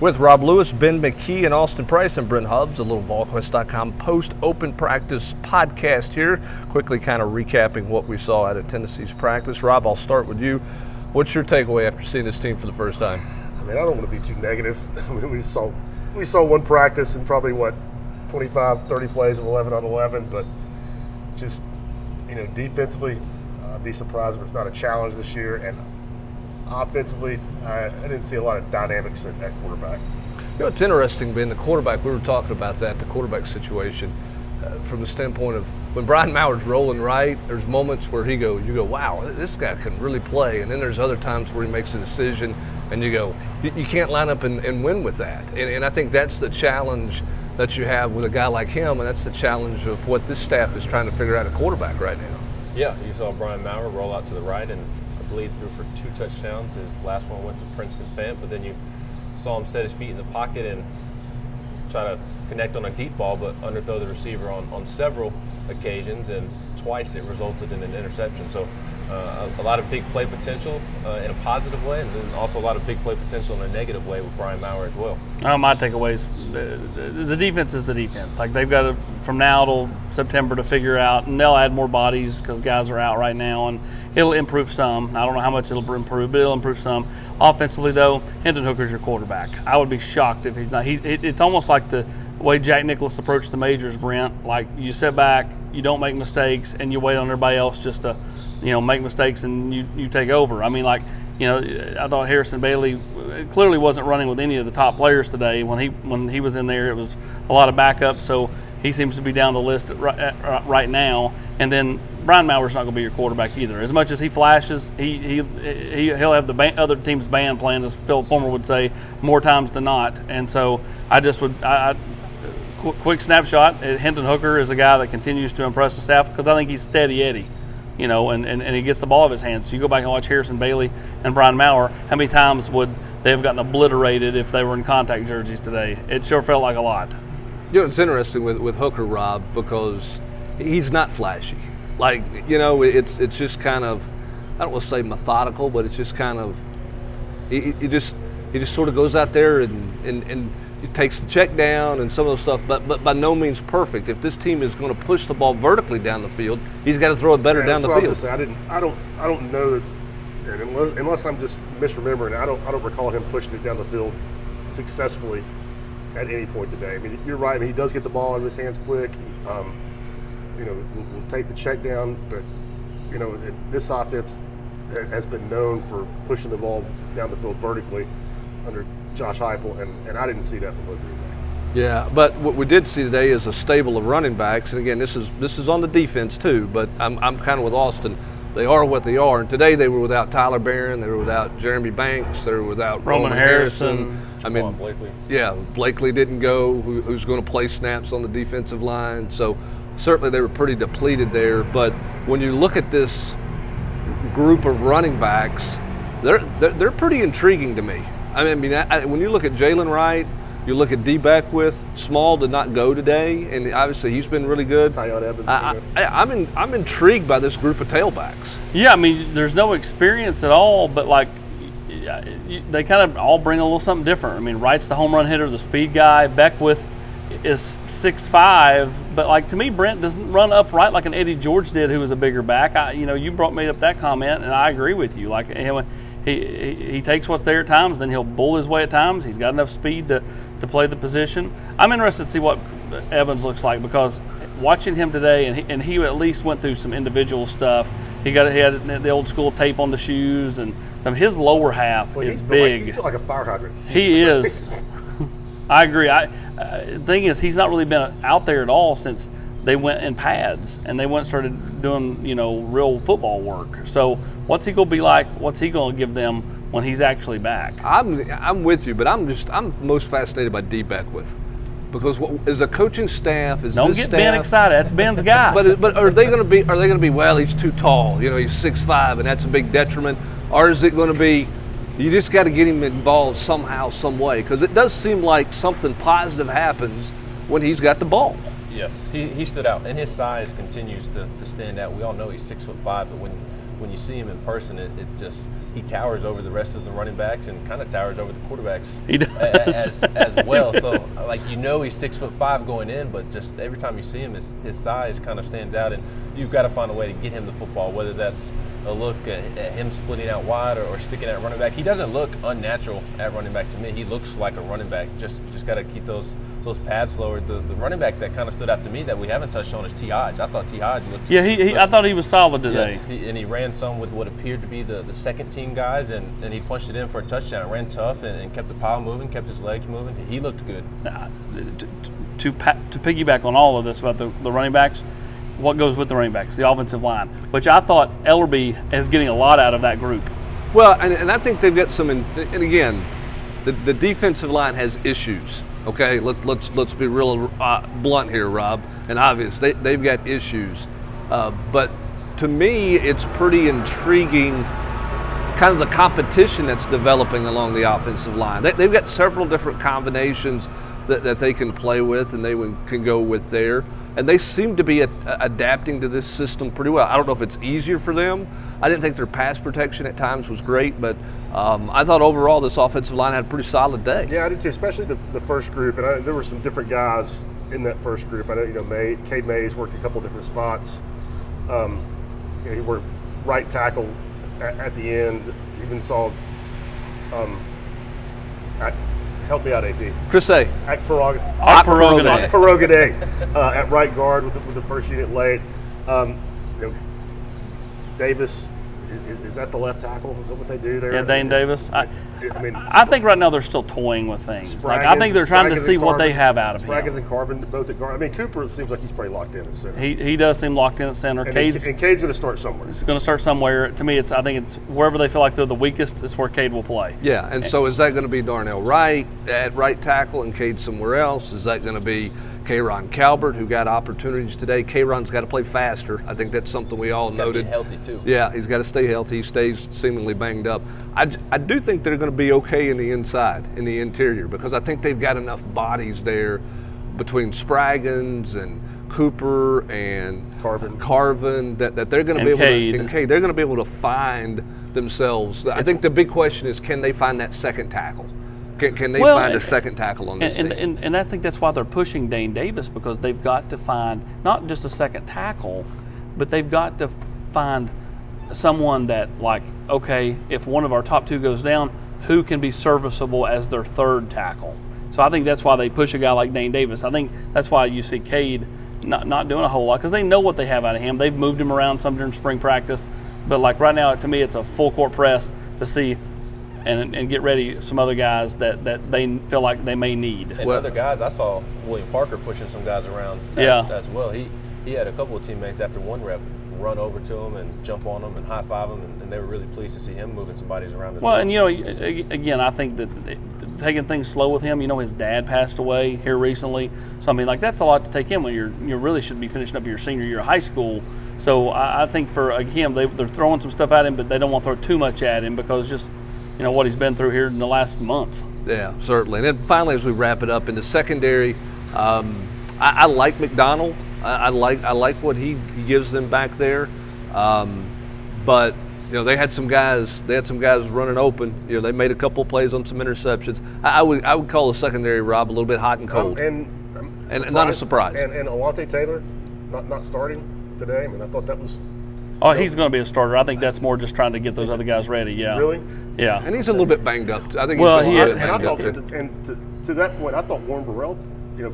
With Rob Lewis, Ben McKee, and Austin Price, and Brent Hubbs, a little VolQuest.com post-open practice podcast here. Quickly kind of recapping what we saw out of Tennessee's practice. Rob, I'll start with you. What's your takeaway after seeing this team for the first time? I mean, I don't want to be too negative. I mean, we saw one practice and probably, 25, 30 plays of 11 on 11, but just, defensively, I'd be surprised if it's not a challenge this year. And offensively, I didn't see a lot of dynamics at quarterback. It's interesting being the quarterback. We were talking about that, the quarterback situation, from the standpoint of when Brian Maurer's rolling right, there's moments where you go, wow, this guy can really play. And then there's other times where he makes a decision and you go, you can't line up and win with that. And I think that's the challenge that you have with a guy like him, and that's the challenge of what this staff is trying to figure out at quarterback right now. Yeah, you saw Brian Maurer roll out to the right and I believe threw for 2 touchdowns. His last one went to Princeton Fent, but then you saw him set his feet in the pocket and try to connect on a deep ball, but underthrow the receiver on several occasions, and twice it resulted in an interception. So a lot of big play potential in a positive way, and then also a lot of big play potential in a negative way with Brian Maurer as well. My takeaways, the defense is the defense. Like, they've got from now till September to figure out, and they'll add more bodies because guys are out right now, and it'll improve some. I don't know how much it'll improve, but it'll improve some. Offensively, though, Hendon Hooker's your quarterback. I would be shocked if he's not. It's almost like the way Jack Nicklaus approached the majors, Brent. Like, you sit back, you don't make mistakes, and you wait on everybody else just to, make mistakes, and you take over. I mean, I thought Harrison Bailey clearly wasn't running with any of the top players today. When he was in there, it was a lot of backup, so he seems to be down the list right now. And then Brian Maurer's not going to be your quarterback either. As much as he flashes, he'll have the other team's band playing, as Philip Fulmer would say, more times than not. And so quick snapshot, Hendon Hooker is a guy that continues to impress the staff because I think he's steady Eddie, and he gets the ball out of his hands. So you go back and watch Harrison Bailey and Brian Maurer, how many times would they have gotten obliterated if they were in contact jerseys today? It sure felt like a lot. It's interesting with Hooker, Rob, because he's not flashy. It's just kind of, I don't want to say methodical, but it's just kind of, he just sort of goes out there and he takes the check down and some of those stuff, but by no means perfect. If this team is going to push the ball vertically down the field, he's got to throw it better down the field. I was going to say, I don't know, and unless I'm just misremembering, I don't recall him pushing it down the field successfully at any point today. I mean, you're right. I mean, he does get the ball out of his hands quick. We'll take the check down, but this offense has been known for pushing the ball down the field vertically under Josh Heupel, and I didn't see that from Hooker. Yeah, but what we did see today is a stable of running backs, and again, this is on the defense too. But I'm kind of with Austin. They are what they are, and today they were without Tyler Barron, they were without Jeremy Banks, they were without Roman Harrison. Blakely. Yeah, Blakely didn't go, who's going to play snaps on the defensive line. So certainly they were pretty depleted there. But when you look at this group of running backs, they're pretty intriguing to me. I mean, when you look at Jalen Wright, you look at D. Beckwith, Small did not go today, and obviously he's been really good. Tyon Evans. I'm intrigued by this group of tailbacks. Yeah, I mean, there's no experience at all, but they kind of all bring a little something different. I mean, Wright's the home run hitter, the speed guy. Beckwith is 6'5", but to me, Brent doesn't run upright like an Eddie George did, who was a bigger back. You made up that comment, and I agree with you. He takes what's there at times, then he'll bull his way at times. He's got enough speed to play the position. I'm interested to see what Evans looks like, because watching him today, and he at least went through some individual stuff. He had the old school tape on the shoes, and his lower half is big. He's like a fire hydrant. He is. I agree. The thing is, he's not really been out there at all since they went in pads and they started doing real football work. So what's he going to be like? What's he going to give them when he's actually back? I'm with you, but I'm most fascinated by D. Beckwith, because as a coaching staff, don't get Ben excited. That's Ben's guy. But are they going to be? Well, he's too tall. He's 6'5", and that's a big detriment. Or is it going to be, you just got to get him involved somehow, some way? Because it does seem like something positive happens when he's got the ball. Yes, he stood out, and his size continues to stand out. We all know he's 6'5", but when you see him in person, it he towers over the rest of the running backs and kind of towers over the quarterbacks. He does. as well. So like he's 6'5" going in, but just every time you see him, his size kind of stands out, and you've got to find a way to get him the football, whether that's a look at him splitting out wide or sticking at running back. He doesn't look unnatural at running back to me. He looks like a running back. Just got to keep those pads lowered. The running back that kind of stood out to me that we haven't touched on is T. Hodge. I thought T. Hodge looked. Yeah, I thought he was solid today. Yes, he ran some with what appeared to be the second team guys, and he punched it in for a touchdown. Ran tough and kept the pile moving, kept his legs moving. He looked good. To piggyback on all of this about the running backs, what goes with the running backs? The offensive line, which I thought Ellerbe is getting a lot out of that group. Well, and I think they've got some, and again, the defensive line has issues. Okay, let's be real blunt here, Rob, and obvious. They've got issues, but to me, it's pretty intriguing, kind of the competition that's developing along the offensive line. They've got several different combinations that they can play with, and they can go with there. And they seem to be adapting to this system pretty well. I don't know if it's easier for them. I didn't think their pass protection at times was great, but I thought overall this offensive line had a pretty solid day. Yeah, I did too, especially the first group. And there were some different guys in that first group. I know, Cade Mays worked a couple different spots. He worked right tackle at the end. Even saw, help me out, AP. Chris A. Akporogade at right guard with the first unit late. Davis, is that the left tackle? Is that what they do there? Yeah, Dane Davis. I think right now they're still toying with things. I think they're trying to see what they have out of him. Spraggins and Carvin both at guard. Cooper seems like he's pretty locked in at center. He does seem locked in at center. Cade's going to start somewhere. He's going to start somewhere. To me, I think it's wherever they feel like they're the weakest is where Cade will play. Yeah, and so is that going to be Darnell Wright at right tackle and Cade somewhere else? Is that going to be K'Ron Calvert, who got opportunities today? K'Ron's got to play faster. I think that's something we all noted. Healthy too. Yeah, he's got to stay healthy. He stays seemingly banged up. I do think they're going to be okay in the inside, in the interior, because I think they've got enough bodies there between Spraggins and Cooper and Carvin that they're going to be able to, and Cade, they're going to be able to find themselves. I think the big question is, can they find that second tackle? Can they find a second tackle on this team? And I think that's why they're pushing Dane Davis, because they've got to find not just a second tackle, but they've got to find someone that, like, okay, if one of our top two goes down, who can be serviceable as their third tackle? So I think that's why they push a guy like Dane Davis. I think that's why you see Cade not doing a whole lot, because they know what they have out of him. They've moved him around some during spring practice, but like right now, to me, it's a full court press to see and get ready some other guys that they feel like they may need. And other guys, I saw William Parker pushing some guys around as well. He had a couple of teammates after one rep run over to him and jump on him and high five him, and they were really pleased to see him moving some bodies around as well. And again, I think that taking things slow with him, his dad passed away here recently, so that's a lot to take in when you really should be finishing up your senior year of high school. So I think for him, they're throwing some stuff at him, but they don't want to throw too much at him because just what he's been through here in the last month. Yeah, certainly. And then finally, as we wrap it up in the secondary, I like McDonald. I like what he gives them back there. But they had some guys. Running open. They made a couple plays on some interceptions. I would call the secondary, Rob, a little bit hot and cold. And not a surprise. And Alontae Taylor not starting today. I thought that was. Oh, he's going to be a starter. I think that's more just trying to get those other guys ready. Yeah. Really? Yeah. And he's a little bit banged up. I think. Well, to that point, I thought Warren Burrell,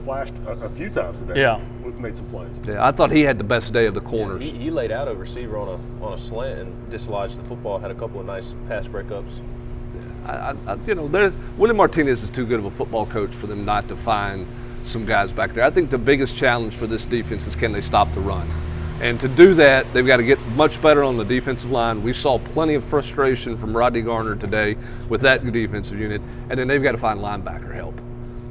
flashed a few times today. Yeah. Made some plays. Yeah, I thought he had the best day of the corners. Yeah, he laid out a receiver on a slant and dislodged the football. Had a couple of nice pass breakups. Willie Martinez is too good of a football coach for them not to find some guys back there. I think the biggest challenge for this defense is, can they stop the run? And to do that, they've got to get much better on the defensive line. We saw plenty of frustration from Rodney Garner today with that defensive unit. And then they've got to find linebacker help.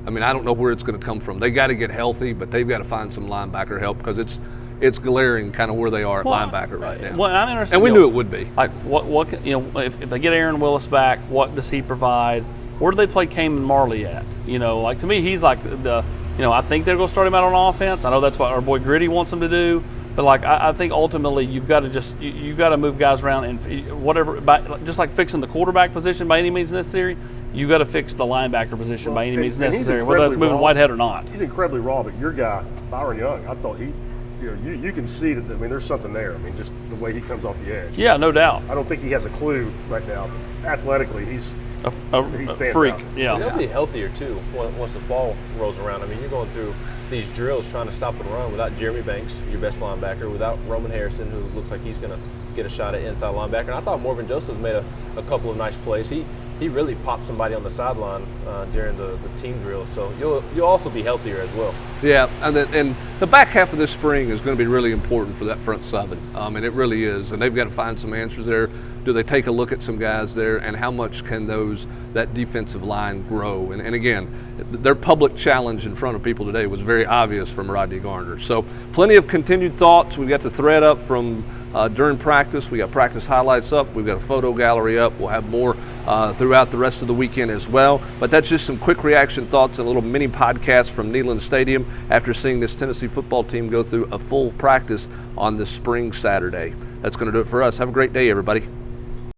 I don't know where it's going to come from. They got to get healthy, but they've got to find some linebacker help, because it's glaring kind of where they are at linebacker right now. Well, I'm interested. And we knew it would be. Like what if they get Aaron Willis back, what does he provide? Where do they play Cayman Marley at? To me, he's like I think they're going to start him out on offense. I know that's what our boy Gritty wants them to do. But like I think ultimately you've got to you've got to move guys around and whatever, just like fixing the quarterback position by any means necessary. You got to fix the linebacker position by any means and he's necessary, whether that's moving raw. Whitehead or not. He's incredibly raw, but your guy, Byron Young, I thought you can see that. I mean, there's something there. I mean, just the way he comes off the edge. Yeah, no doubt. I don't think he has a clue right now. Athletically, he's A stands freak. out. Yeah. He'll be healthier too once the fall rolls around. I mean, you're going through these drills trying to stop the run without Jeremy Banks, your best linebacker, without Roman Harrison, who looks like he's going to get a shot at inside linebacker. And I thought Morgan Joseph made a couple of nice plays. He really popped somebody on the sideline during the team drill. So you'll also be healthier as well. Yeah, and the back half of this spring is going to be really important for that front seven, and it really is. And they've got to find some answers there. Do they take a look at some guys there, and how much can that defensive line grow? And again, their public challenge in front of people today was very obvious from Rodney Garner. So plenty of continued thoughts. We got the thread up from during practice. We got practice highlights up. We've got a photo gallery up. We'll have more throughout the rest of the weekend as well. But that's just some quick reaction thoughts and a little mini podcast from Neyland Stadium after seeing this Tennessee football team go through a full practice on this spring Saturday. That's going to do it for us. Have a great day, everybody.